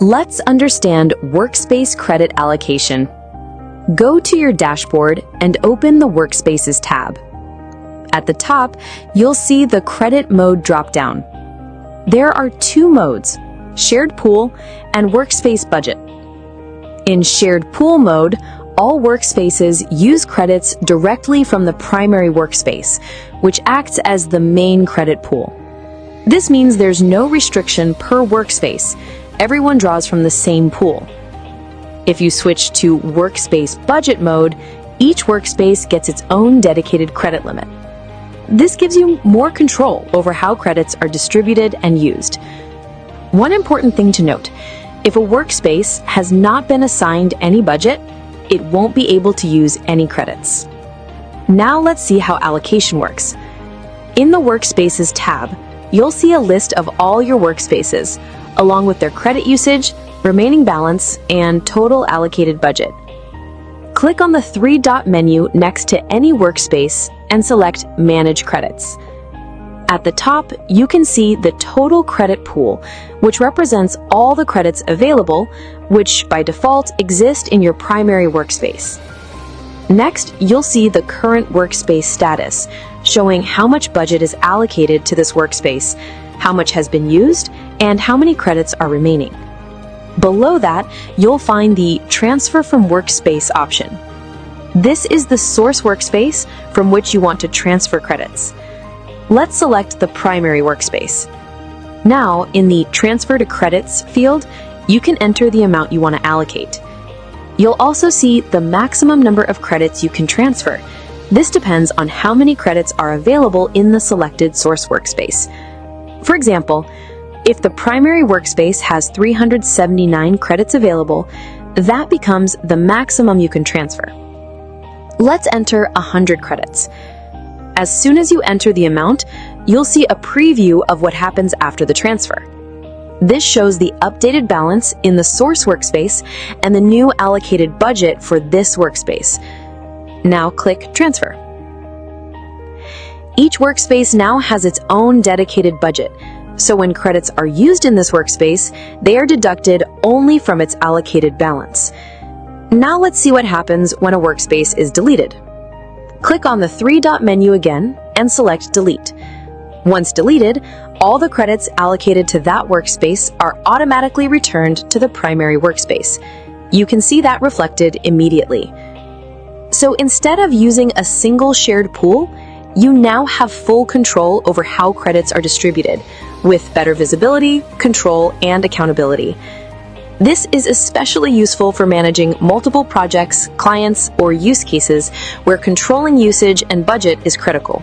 Let's understand Workspace Credit Allocation. Go to your dashboard and open the Workspaces tab. At the top, you'll see the Credit Mode dropdown. There are two modes, Shared Pool and Workspace Budget. In Shared Pool mode, all workspaces use credits directly from the primary workspace, which acts as the main credit pool. This means there's no restriction per workspace. Everyone draws from the same pool. If you switch to Workspace Budget mode, each workspace gets its own dedicated credit limit. This gives you more control over how credits are distributed and used. One important thing to note, if a workspace has not been assigned any budget, it won't be able to use any credits. Now let's see how allocation works. In the Workspaces tab, you'll see a list of all your workspaces, along with their credit usage, remaining balance, and total allocated budget. Click on the three-dot menu next to any workspace and select Manage Credits. At the top, you can see the total credit pool, which represents all the credits available, which by default exist in your primary workspace. Next, you'll see the current workspace status, showing how much budget is allocated to this workspace, how much has been used, and how many credits are remaining. Below that, you'll find the Transfer from Workspace option. This is the source workspace from which you want to transfer credits. Let's select the primary workspace. Now, in the Transfer to Credits field, you can enter the amount you want to allocate. You'll also see the maximum number of credits you can transfer. This depends on how many credits are available in the selected source workspace. For example, if the primary workspace has 379 credits available, that becomes the maximum you can transfer. Let's enter 100 credits. As soon as you enter the amount, you'll see a preview of what happens after the transfer. This shows the updated balance in the source workspace and the new allocated budget for this workspace. Now click Transfer. Each workspace now has its own dedicated budget, so when credits are used in this workspace, they are deducted only from its allocated balance. Now let's see what happens when a workspace is deleted. Click on the three-dot menu again and select Delete. Once deleted, all the credits allocated to that workspace are automatically returned to the primary workspace. You can see that reflected immediately. So instead of using a single shared pool, you now have full control over how credits are distributed, with better visibility, control, and accountability. This is especially useful for managing multiple projects, clients, or use cases where controlling usage and budget is critical.